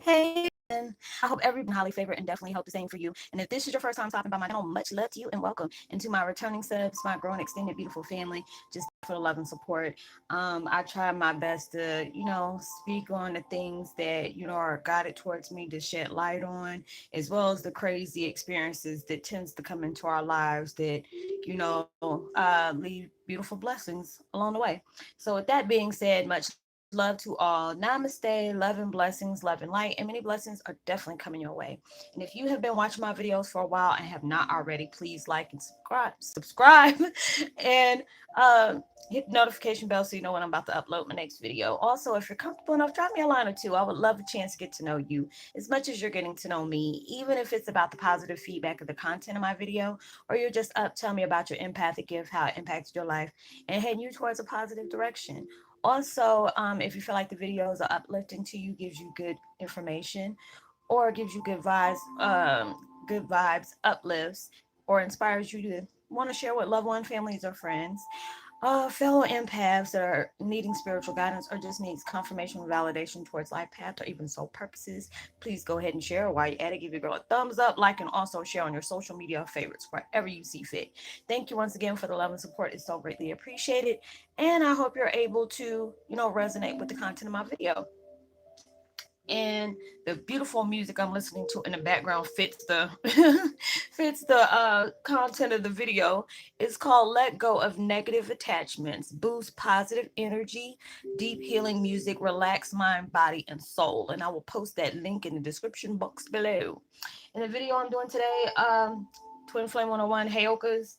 Hey, and I hope everyone highly favored and definitely hope the same for you. And if this is your first time stopping by my channel, much love to you and welcome. And to my returning subs, my growing extended beautiful family, just for the love and support. I try my best to, speak on the things that, are guided towards me to shed light on, as well as the crazy experiences that tends to come into our lives that, leave beautiful blessings along the way. So with that being said, much love to all. Namaste, love and blessings, love and light, and many blessings are definitely coming your way. And if you have been watching my videos for a while and have not already, please like and subscribe, and hit the notification bell so you know when I'm about to upload my next video. Also, if you're comfortable enough, drop me a line or two. I would love a chance to get to know you as much as you're getting to know me, even if it's about the positive feedback of the content of my video, or you're just up telling me about your empathic gift, how it impacted your life, and heading you towards a positive direction. Also, if you feel like the videos are uplifting to you, gives you good information, or gives you good vibes, uplifts, or inspires you to want to share with loved ones, families, or friends, fellow empaths that are needing spiritual guidance or just needs confirmation and validation towards life path or even soul purposes, please go ahead and share. While you're at it, give your girl a thumbs up, like, and also share on your social media favorites wherever you see fit. Thank you once again for the love and support. It's so greatly appreciated. And I hope you're able to, resonate with the content of my video. And the beautiful music I'm listening to in the background fits the fits the content of the video. It's called Let Go of Negative Attachments, Boost Positive Energy, Deep Healing Music, Relax Mind, Body, and Soul. And I will post that link in the description box below. In the video I'm doing today, Twin Flame 101 Heyoka's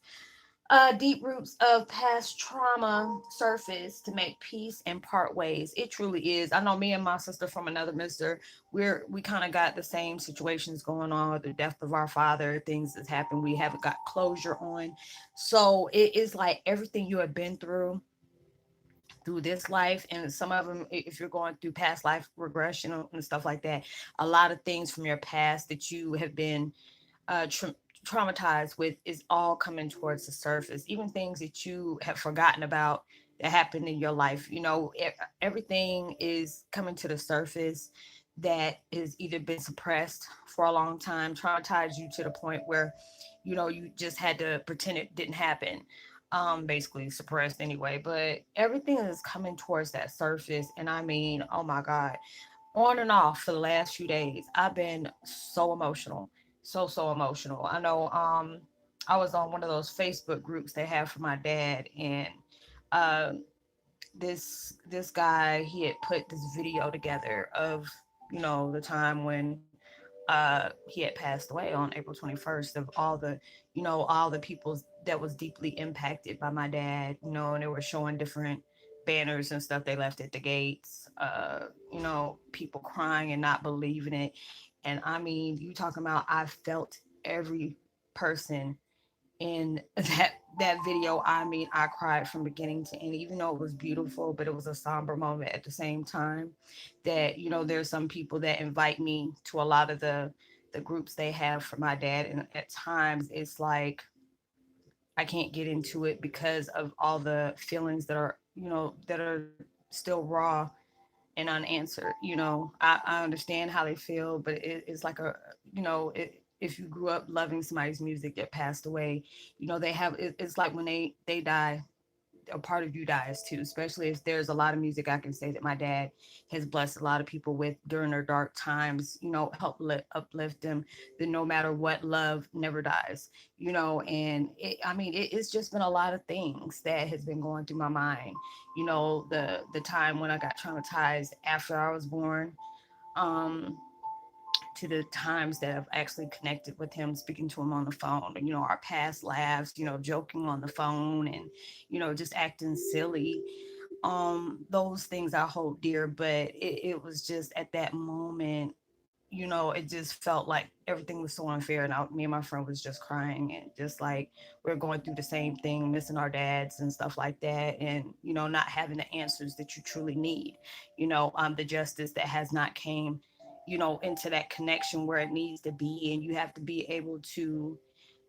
deep roots of past trauma surface to make peace and part ways. It truly is. I know me and my sister from another mister, we kind of got the same situations going on with the death of our father, things that's happened we haven't got closure on. So it is like everything you have been through this life, and some of them, if you're going through past life regression and stuff like that, a lot of things from your past that you have been traumatized with is all coming towards the surface. Even things that you have forgotten about that happened in your life, everything is coming to the surface that has either been suppressed for a long time, traumatized you to the point where you just had to pretend it didn't happen, basically suppressed anyway. But everything is coming towards that surface, and I mean, oh my god, on and off for the last few days I've been so emotional, so emotional. I know, I was on one of those Facebook groups they have for my dad, and um this guy, he had put this video together of the time when he had passed away on April 21st, of all the people that was deeply impacted by my dad, and they were showing different banners and stuff they left at the gates, people crying and not believing it. And I mean, you talking about, I felt every person in that video. I mean, I cried from beginning to end, even though it was beautiful, but it was a somber moment at the same time. That there's some people that invite me to a lot of the groups they have for my dad, and at times it's like I can't get into it because of all the feelings that are still raw and unanswered. I understand how they feel, but it's like if you grew up loving somebody's music that passed away, they have it's like when they die, a part of you dies too, especially if there's a lot of music I can say that my dad has blessed a lot of people with during their dark times, help uplift them, that no matter what, love never dies, and I mean, it's just been a lot of things that has been going through my mind. The time when I got traumatized after I was born, um to the times that I've actually connected with him, speaking to him on the phone, our past laughs, joking on the phone, and, just acting silly. Those things I hold dear, but it was just at that moment, it just felt like everything was so unfair. And me and my friend was just crying, and just like we're going through the same thing, missing our dads and stuff like that. And, not having the answers that you truly need, the justice that has not came, into that connection where it needs to be. And you have to be able to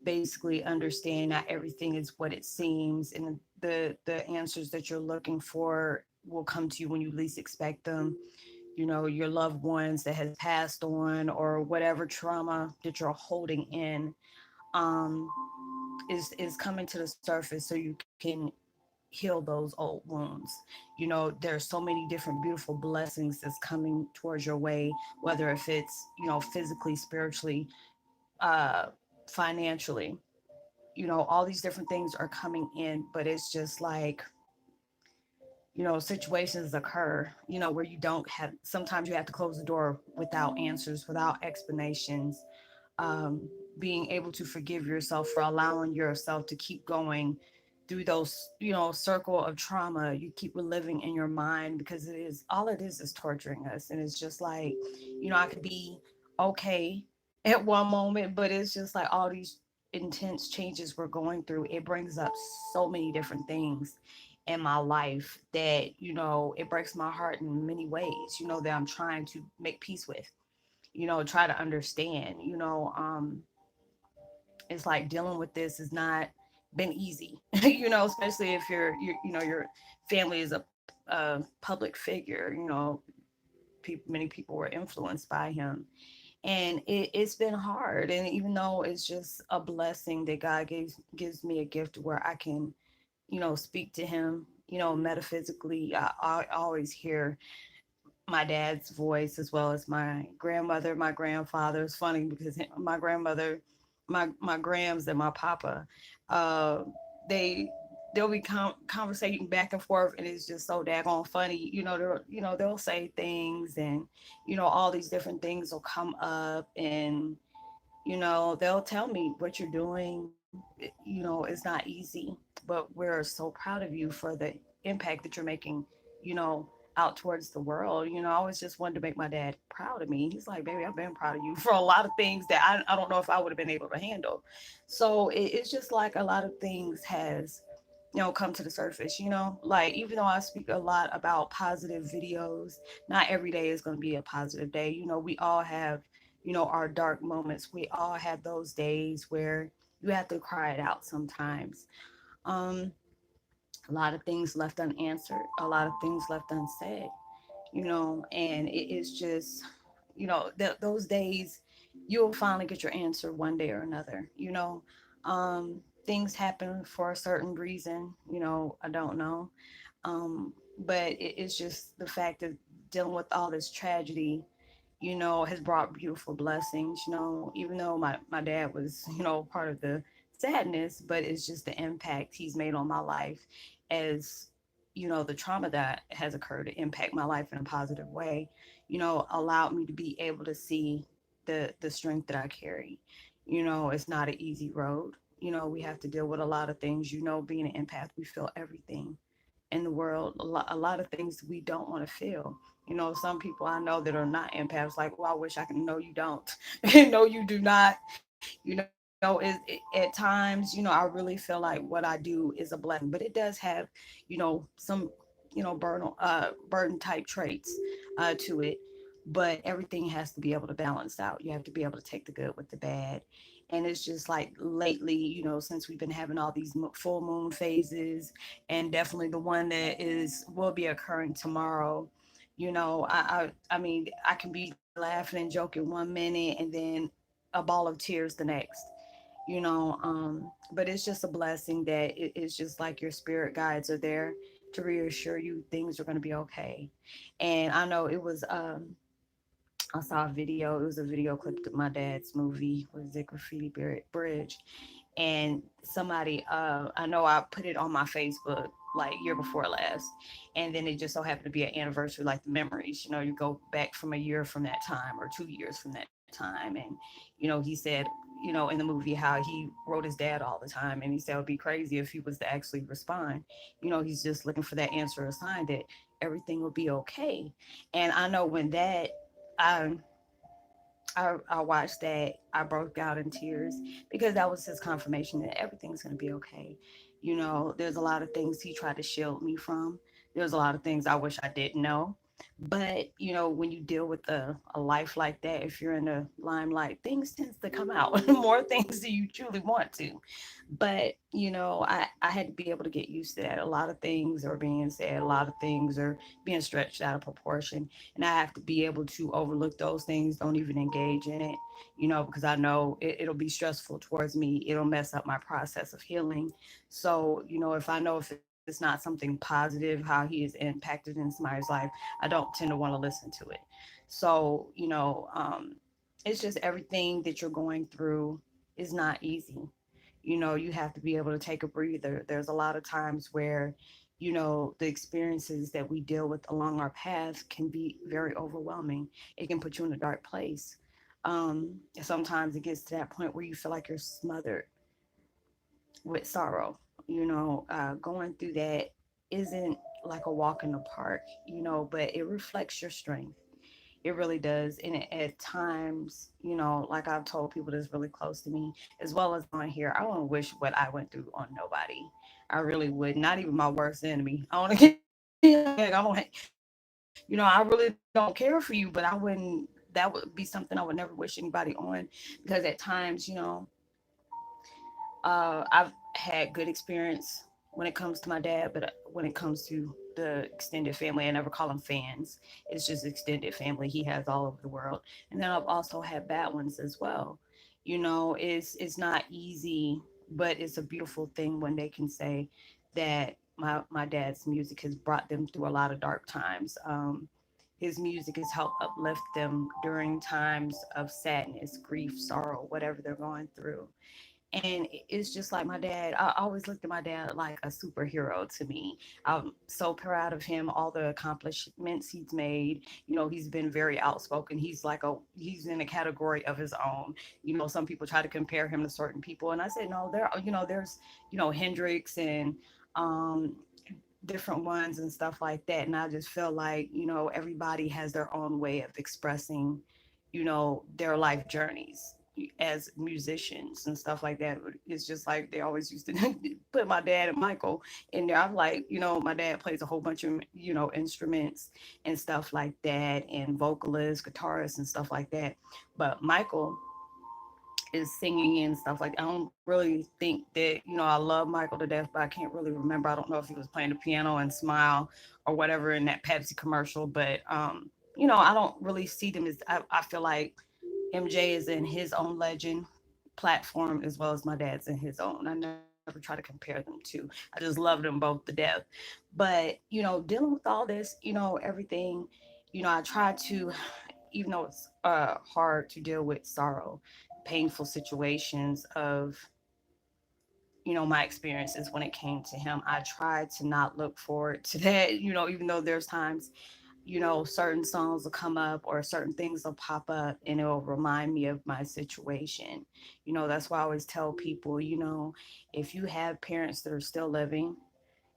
basically understand not everything is what it seems, and the answers that you're looking for will come to you when you least expect them. your loved ones that has passed on, or whatever trauma that you're holding in, um, is coming to the surface so you can heal those old wounds. There's so many different beautiful blessings that's coming towards your way, whether if it's, physically, spiritually, uh, financially, all these different things are coming in, but it's just like, situations occur, where you don't have, sometimes you have to close the door without answers, without explanations. um, Being able to forgive yourself for allowing yourself to keep going through those, circle of trauma you keep reliving in your mind, because it is torturing us. And it's just like, I could be okay at one moment, but it's just like all these intense changes we're going through, it brings up so many different things in my life that, it breaks my heart in many ways, that I'm trying to make peace with, try to understand. It's like dealing with this has not been easy, especially if your family is a public figure. Many people were influenced by him, and it's been hard. And even though it's just a blessing that God gives me a gift where I can, speak to him, metaphysically, I always hear my dad's voice, as well as my grandmother, my grandfather. It's funny because my grandmother, my grams and my papa, uh, they they'll be conversating back and forth, and it's just so daggone funny. They'll say things, and all these different things will come up, and they'll tell me what you're doing. It's not easy, but we're so proud of you for the impact that you're making, you know, out towards the world. I always just wanted to make my dad proud of me. He's like, baby, I've been proud of you for a lot of things that I don't know if I would have been able to handle. So it's just like a lot of things has, come to the surface, like, even though I speak a lot about positive videos, not every day is going to be a positive day. We all have, our dark moments. We all have those days where you have to cry it out sometimes. um a lot of things left unanswered, a lot of things left unsaid, and it is just, those days you'll finally get your answer one day or another. Things happen for a certain reason, I don't know. But it's just the fact of dealing with all this tragedy, has brought beautiful blessings, even though my dad was, part of the sadness, but it's just the impact he's made on my life, as, the trauma that has occurred to impact my life in a positive way, allowed me to be able to see the strength that I carry. It's not an easy road. We have to deal with a lot of things. Being an empath, we feel everything in the world, a lot of things we don't want to feel. Some people I know that are not empaths, like, well, I wish I could. No, you don't. No, you do not. At times, I really feel like what I do is a blessing, but it does have, some, burden type traits to it. But everything has to be able to balance out. You have to be able to take the good with the bad. And it's just like lately, since we've been having all these full moon phases, and definitely the one that will be occurring tomorrow. I mean, I can be laughing and joking one minute, and then a ball of tears the next. But it's just a blessing that it's just like your spirit guides are there to reassure you things are going to be okay. And I know I saw a video. It was a video clip of my dad's movie, was it Graffiti Bridge? And somebody, I know I put it on my Facebook like year before last, and then it just so happened to be an anniversary, like the memories. You go back from a year from that time, or 2 years from that time, and he said, in the movie, how he wrote his dad all the time, and he said it would be crazy if he was to actually respond. He's just looking for that answer or sign that everything will be okay. And I know when that I I watched that, I broke out in tears, because that was his confirmation that everything's going to be okay. There's a lot of things he tried to shield me from. There's a lot of things I wish I didn't know. But when you deal with a life like that, if you're in the limelight, things tends to come out more things than you truly want to. But I had to be able to get used to that. A lot of things are being said, a lot of things are being stretched out of proportion, and I have to be able to overlook those things, don't even engage in it, because I know it'll be stressful towards me. It'll mess up my process of healing. So if I know if it's not something positive, how he is impacted in somebody's life, I don't tend to want to listen to it. So it's just everything that you're going through is not easy. You have to be able to take a breather. There's a lot of times where the experiences that we deal with along our path can be very overwhelming. It can put you in a dark place. Sometimes it gets to that point where you feel like you're smothered with sorrow. Going through that isn't like a walk in the park, but it reflects your strength. It really does. And at times, like I've told people that's really close to me, as well as on here, I wouldn't wish what I went through on nobody. I really would. Not even my worst enemy. I want to get, I don't, I really don't care for you, but I wouldn't, that would be something I would never wish anybody on, because at times, I've had good experience when it comes to my dad, but when it comes to the extended family, I never call them fans. It's just extended family he has all over the world. And then I've also had bad ones as well. It's not easy, but it's a beautiful thing when they can say that my dad's music has brought them through a lot of dark times. His music has helped uplift them during times of sadness, grief, sorrow, whatever they're going through. And it's just like my dad. I always looked at my dad like a superhero to me. I'm so proud of him, all the accomplishments he's made. He's been very outspoken. He's in a category of his own. Some people try to compare him to certain people, and I said no. There's Hendrix and um different ones and stuff like that. And I just feel like, everybody has their own way of expressing, their life journeys as musicians and stuff like that. It's just like they always used to put my dad and Michael in there. I'm like, my dad plays a whole bunch of, instruments and stuff like that, and vocalists, guitarists and stuff like that. But Michael is singing and stuff like that. I don't really think that, I love Michael to death, but I can't really remember. I don't know if he was playing the piano and Smile or whatever in that Pepsi commercial, but I don't really see them as I feel like MJ is in his own legend platform as well as my dad's in his own. I never try to compare them two. I just love them both to death. But, dealing with all this, everything, I try to, even though it's hard to deal with sorrow, painful situations of, my experiences when it came to him, I tried to not look forward to that, even though there's times, certain songs will come up or certain things will pop up and it'll remind me of my situation. That's why I always tell people, if you have parents that are still living,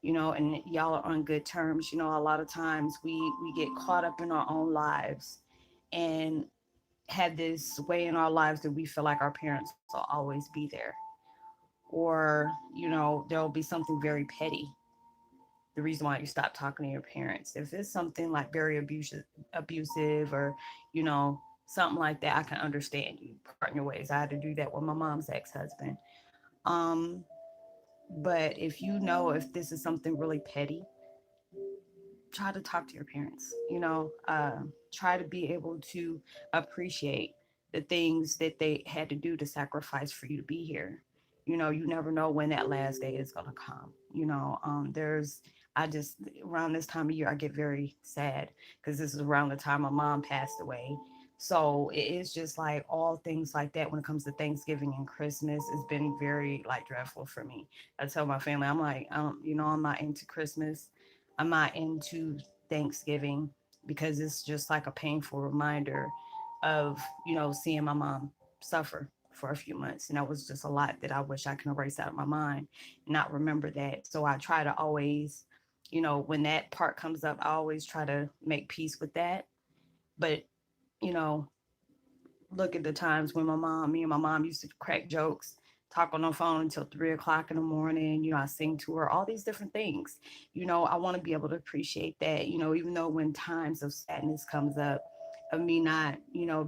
and y'all are on good terms, a lot of times we get caught up in our own lives and had this way in our lives that we feel like our parents will always be there, or there'll be something very petty, the reason why you stop talking to your parents. If it's something like very abusive or something like that, I can understand you part your ways. I had to do that with my mom's ex-husband. um but if if this is something really petty, try to talk to your parents. Try to be able to appreciate the things that they had to do to sacrifice for you to be here. You never know when that last day is going to come. There's I just around this time of year I get very sad because this is around the time my mom passed away. So it is just like all things like that when it comes to Thanksgiving and Christmas. It's been very like dreadful for me. I tell my family, I'm like, I'm not into Christmas. I'm not into Thanksgiving because it's just like a painful reminder of, seeing my mom suffer for a few months. And that was just a lot that I wish I can erase out of my mind and not remember that. So I try to always, when that part comes up, I always try to make peace with that. But, you know, look at the times when me and my mom used to crack jokes talk on the phone until 3 o'clock in the morning. I sing to her, all these different things. I want to be able to appreciate that, even though when times of sadness comes up of me not,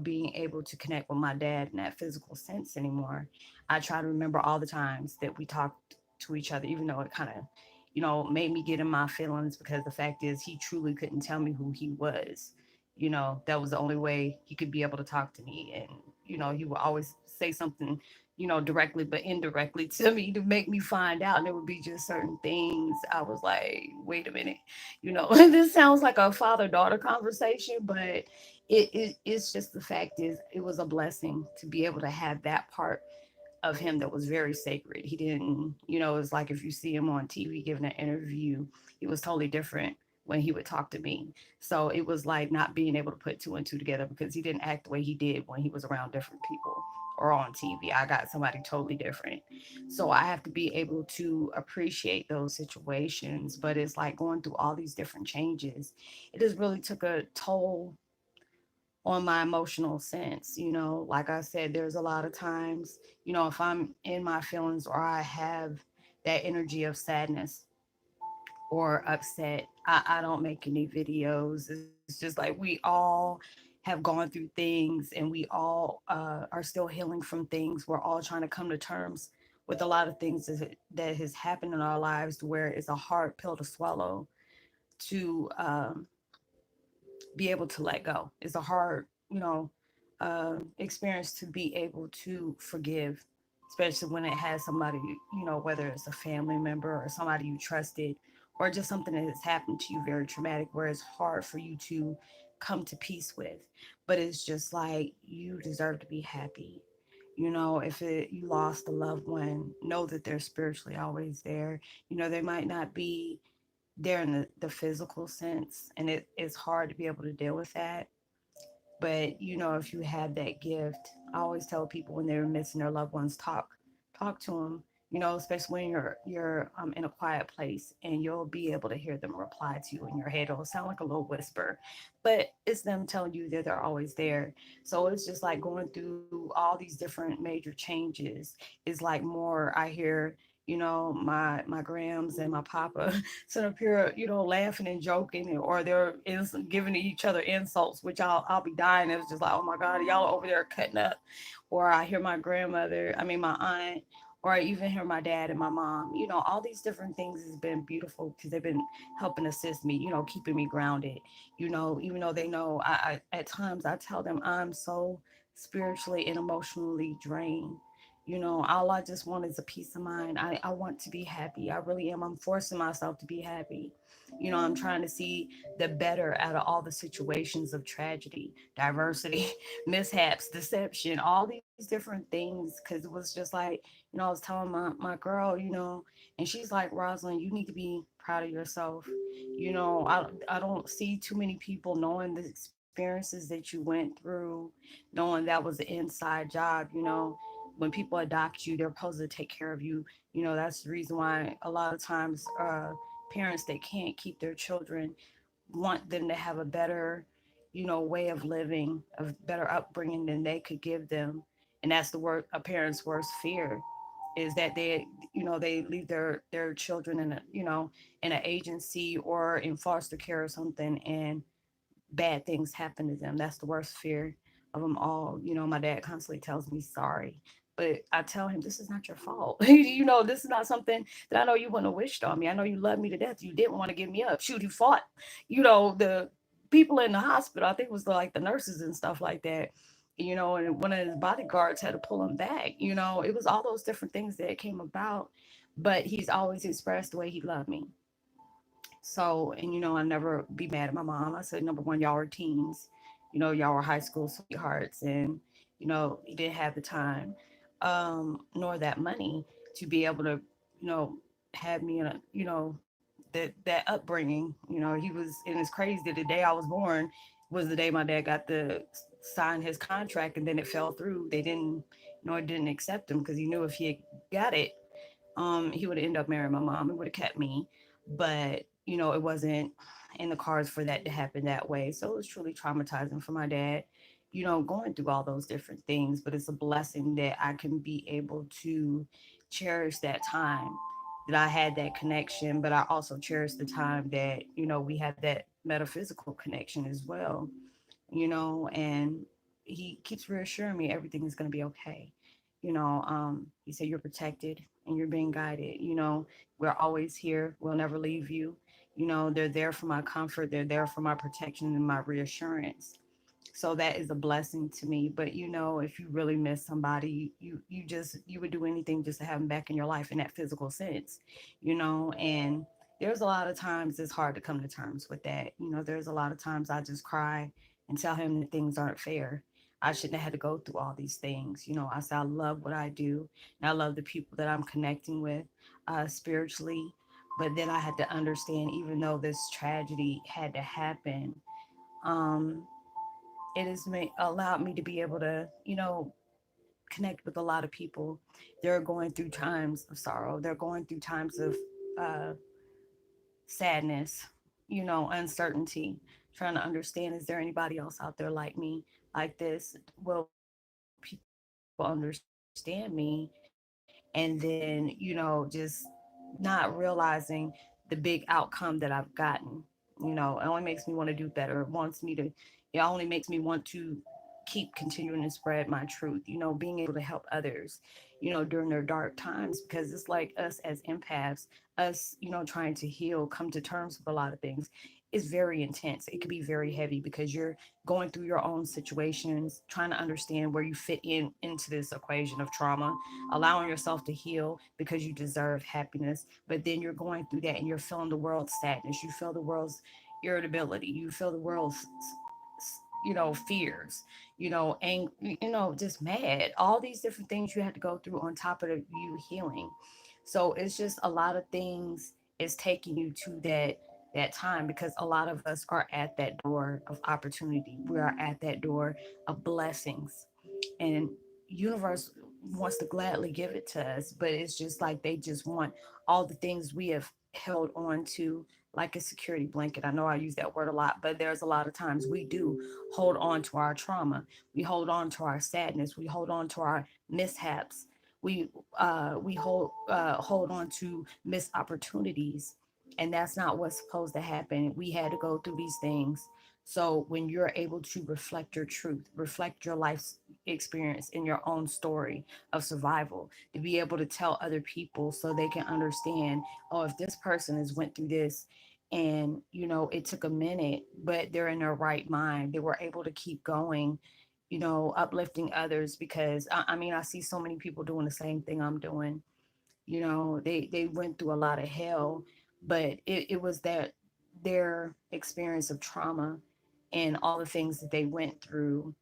being able to connect with my dad in that physical sense anymore. I try to remember all the times that we talked to each other, even though it kind of, made me get in my feelings because the fact is he truly couldn't tell me who he was. That was the only way he could be able to talk to me. And, he would always say something, directly but indirectly to me to make me find out. And it would be just certain things. I was like, wait a minute, this sounds like a father daughter conversation, but it's just the fact is it was a blessing to be able to have that part of him that was very sacred. He didn't, it's like if you see him on TV giving an interview, he was totally different when he would talk to me. So it was like not being able to put two and two together because he didn't act the way he did when he was around different people or on TV. I got somebody totally different. So I have to be able to appreciate those situations. But it's like going through all these different changes. It just really took a toll on my emotional sense. Like I said, there's a lot of times, if I'm in my feelings or I have that energy of sadness or upset, I don't make any videos. It's just like we all have gone through things and we all are still healing from things. We're all trying to come to terms with a lot of things that has happened in our lives where it's a hard pill to swallow to be able to let go. It's a hard, experience to be able to forgive, especially when it has somebody, whether it's a family member or somebody you trusted, or just something that has happened to you very traumatic, where it's hard for you to come to peace with. But it's just like you deserve to be happy. If you lost a loved one, know that they're spiritually always there. They might not be there in the physical sense, and it's hard to be able to deal with that. But if you have that gift, I always tell people when they're missing their loved ones, talk to them. Especially when you're in a quiet place, and you'll be able to hear them reply to you in your head. It'll sound like a little whisper, but it's them telling you that they're always there. So it's just like going through all these different major changes is like more. I hear my grams and my papa sit up here, laughing and joking, or they're giving each other insults, which I'll be dying. It's just like, oh my God, y'all over there cutting up. Or I hear my grandmother, I mean my aunt, or I even hear my dad and my mom. All these different things has been beautiful because they've been helping assist me, keeping me grounded. Even though they know I at times I tell them I'm so spiritually and emotionally drained. All I just want is a peace of mind. I want to be happy. I really am. I'm forcing myself to be happy. I'm trying to see the better out of all the situations of tragedy, diversity, mishaps, deception, all these different things. Cause it was just like, I was telling my girl, and she's like, Roslynn, you need to be proud of yourself. I don't see too many people knowing the experiences that you went through, knowing that was an inside job. When people adopt you, they're supposed to take care of you. That's the reason why a lot of times parents that can't keep their children want them to have a better, way of living, a better upbringing than they could give them. And that's the word a parent's worst fear is that they leave their children in in an agency or in foster care or something, and bad things happen to them. That's the worst fear of them all. My dad constantly tells me sorry, but I tell him this is not your fault. This is not something that I know you wouldn't have wished on me. I know you love me to death. You didn't want to give me up. Shoot, you fought. The people in the hospital. I think it was like the nurses and stuff like that. And one of his bodyguards had to pull him back. It was all those different things that came about, but he's always expressed the way he loved me. So, and I never be mad at my mom. I said, number one, y'all were teens, y'all were high school sweethearts, and he didn't have the time, nor that money to be able to, you know, have me in a, that upbringing. He was, and it's crazy that the day I was born was the day my dad got to sign his contract, and then it fell through. They didn't, it didn't accept him because he knew if he had got it, he would end up marrying my mom and would have kept me. But, it wasn't in the cards for that to happen that way. So it was truly traumatizing for my dad. going through all those different things. But it's a blessing that I can be able to cherish that time that I had that connection, but I also cherish the time that, we had that metaphysical connection as well, and he keeps reassuring me everything is going to be okay. He said, you're protected and you're being guided. We're always here. We'll never leave you. They're there for my comfort. They're there for my protection and my reassurance. So that is a blessing to me. But if you really miss somebody, you would do anything just to have them back in your life in that physical sense. And there's a lot of times it's hard to come to terms with that. There's a lot of times I just cry and tell him that things aren't fair. I shouldn't have had to go through all these things. I say I love what I do, and I love the people that I'm connecting with spiritually. But then I had to understand, even though this tragedy had to happen, um, it has allowed me to be able to, connect with a lot of people. They're going through times of sorrow. They're going through times of uh, sadness, uncertainty, trying to understand, is there anybody else out there like me, like this? Will people understand me? And then, just not realizing the big outcome that I've gotten. It only makes me want to do better. It only makes me want to keep continuing to spread my truth, being able to help others, during their dark times, because it's like us as empaths, us, trying to heal, come to terms with a lot of things is very intense. It could be very heavy because you're going through your own situations, trying to understand where you fit into this equation of trauma, allowing yourself to heal because you deserve happiness. But then you're going through that and you're feeling the world's sadness. You feel the world's irritability. You feel the world's fears, just mad, all these different things you had to go through on top of you healing. So it's just a lot of things is taking you to that time, because a lot of us are at that door of opportunity. We are at that door of blessings, and universe wants to gladly give it to us, but it's just like they just want all the things we have held on to like a security blanket. I know I use that word a lot, but there's a lot of times we do hold on to our trauma. We hold on to our sadness. We hold on to our mishaps. We hold on to missed opportunities, and that's not what's supposed to happen. We had to go through these things. So when you're able to reflect your truth, reflect your life's experience in your own story of survival, to be able to tell other people so they can understand, oh, if this person has went through this, and it took a minute, but they're in their right mind, they were able to keep going, uplifting others. Because I mean, I see so many people doing the same thing I'm doing. They went through a lot of hell, but it was that their experience of trauma and all the things that they went through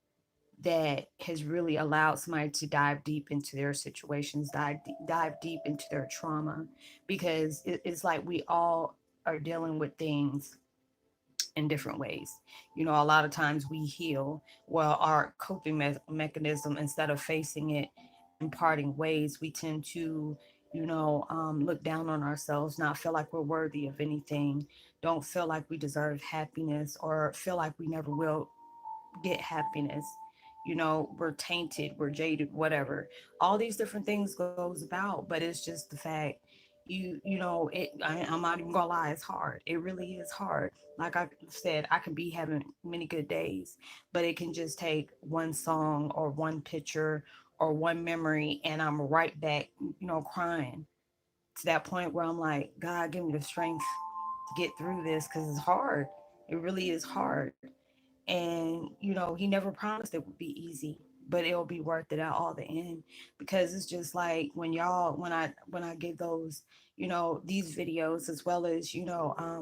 that has really allowed somebody to dive deep into their situations, dive deep into their trauma. Because it's like we all are dealing with things in different ways. A lot of times we heal, well, our coping mechanism, instead of facing it in parting ways, we tend to, look down on ourselves, not feel like we're worthy of anything, don't feel like we deserve happiness, or feel like we never will get happiness. We're tainted, we're jaded, whatever. All these different things goes about, but it's just the fact, I'm not even gonna lie, it's hard. It really is hard. Like I said, I can be having many good days, but it can just take one song or one picture or one memory, and I'm right back, crying, to that point where I'm like, God, give me the strength to get through this, because it's hard. It really is hard. And he never promised it would be easy, but it'll be worth it at all the end. Because it's just like when I give those, these videos, as well as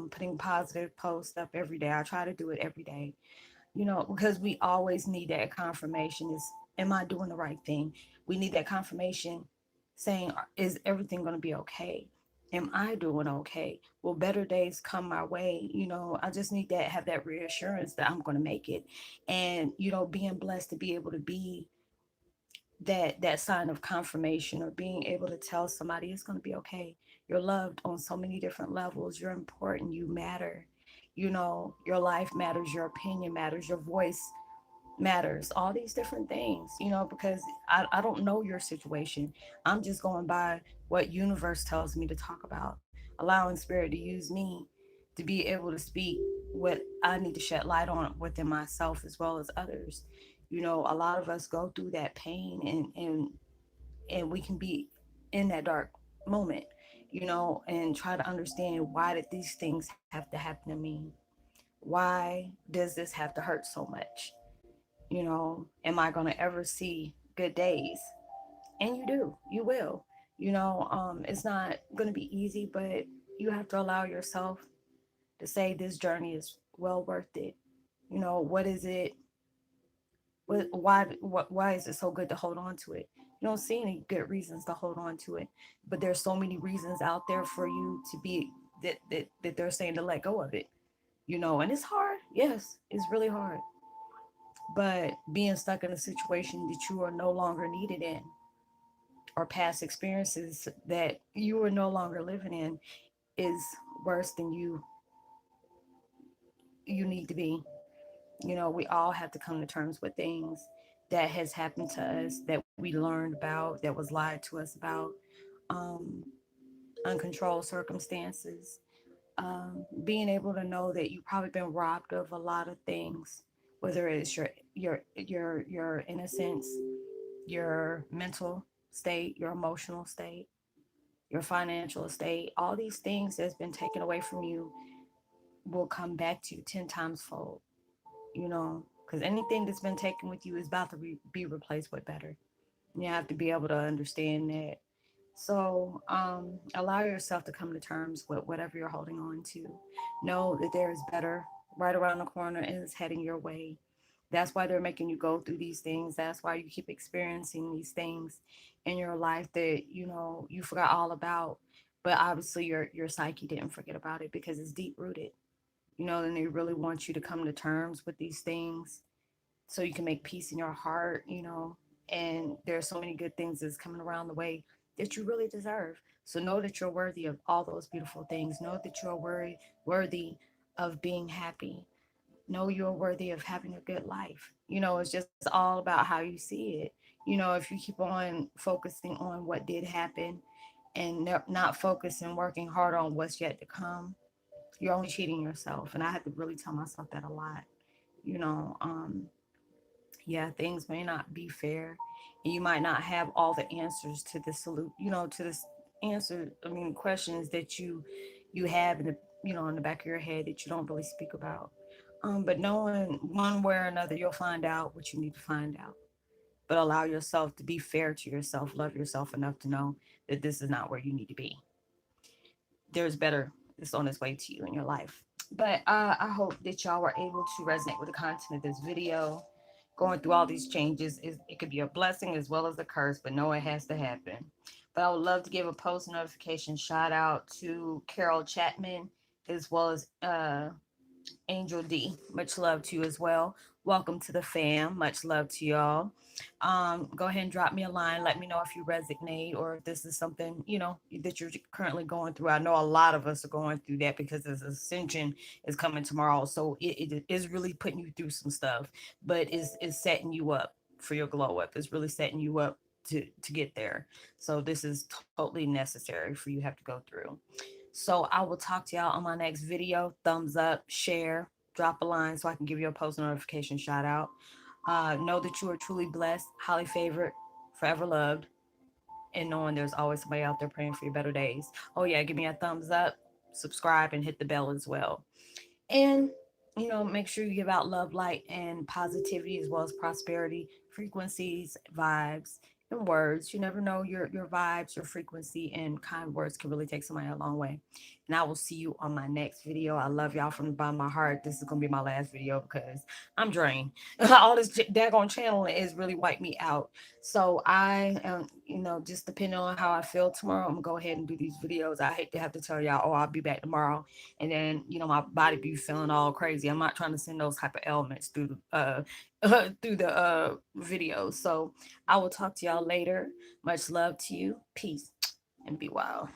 putting positive posts up every day. I try to do it every day, because we always need that confirmation. Is, am I doing the right thing? We need that confirmation saying, is everything going to be okay? Am I doing okay? Will better days come my way? I just need that, have that reassurance that I'm going to make it. And, being blessed to be able to be that sign of confirmation, or being able to tell somebody it's going to be okay. You're loved on so many different levels. You're important. You matter. Your life matters. Your opinion matters. Your voice matters, all these different things, because I don't know your situation. I'm just going by what universe tells me to talk about, allowing spirit to use me to be able to speak what I need to shed light on within myself as well as others. A lot of us go through that pain, and we can be in that dark moment, and try to understand, why did these things have to happen to me? Why does this have to hurt so much? Am I going to ever see good days? And you will. It's not going to be easy, but you have to allow yourself to say this journey is well worth it. What is it? Why is it so good to hold on to it? You don't see any good reasons to hold on to it, but there's so many reasons out there for you to be, that they're saying to let go of it. And it's hard. Yes, it's really hard. But being stuck in a situation that you are no longer needed in, or past experiences that you are no longer living in, is worse than you need to be. We all have to come to terms with things that has happened to us, that we learned about, that was lied to us about, um, uncontrolled circumstances, being able to know that you've probably been robbed of a lot of things, whether it's your innocence, your mental state, your emotional state, your financial state. All these things that's been taken away from you will come back to you 10 times fold, because anything that's been taken with you is about to be replaced with better. You have to be able to understand that. So allow yourself to come to terms with whatever you're holding on to. Know that there is better right around the corner and it's heading your way. That's why they're making you go through these things. That's why you keep experiencing these things in your life that you forgot all about. But obviously your psyche didn't forget about it because it's deep rooted. And they really want you to come to terms with these things so you can make peace in your heart. And there's so many good things that's coming around the way that you really deserve. So know that you're worthy of all those beautiful things. Know that you're worthy of being happy. Know you're worthy of having a good life. It's just all about how you see it. If you keep on focusing on what did happen and not focusing, working hard on what's yet to come, you're only cheating yourself. And I had to really tell myself that a lot. You know, um, yeah, things may not be fair, and you might not have all the answers to the salute, to this answer. I mean, questions that you have in the back of your head that you don't really speak about. But knowing one way or another, you'll find out what you need to find out. But allow yourself to be fair to yourself, love yourself enough to know that this is not where you need to be. There's better that's on its way to you in your life. But I hope that y'all were able to resonate with the content of this video. Going through all these changes, it could be a blessing as well as a curse, but no, it has to happen. But I would love to give a post notification shout out to Carol Chapman, as well as Angel D. Much love to you as well. Welcome to the fam. Much love to y'all. Go ahead and drop me a line. Let me know if you resonate or if this is something, that you're currently going through. I know a lot of us are going through that because this ascension is coming tomorrow. So it is really putting you through some stuff, but it's setting you up for your glow up. It's really setting you up to get there. So this is totally necessary for you to have to go through. So I will talk to y'all on my next video. Thumbs up, share, drop a line so I can give you a post notification shout out. Know that you are truly blessed, highly favored, forever loved, and knowing there's always somebody out there praying for your better days. Oh, yeah, give me a thumbs up, subscribe, and hit the bell as well. And, make sure you give out love, light, and positivity as well as prosperity, frequencies, vibes, and words. You never know your vibes, your frequency, and kind words can really take somebody a long way. And I will see you on my next video. I love y'all from the bottom of my heart. This is going to be my last video because I'm drained. All this daggone channel is really wiped me out. So I am, just depending on how I feel tomorrow, I'm going to go ahead and do these videos. I hate to have to tell y'all, oh, I'll be back tomorrow, and then my body be feeling all crazy. I'm not trying to send those type of elements through the through the videos. So I will talk to y'all later. Much love to you. Peace and be wild.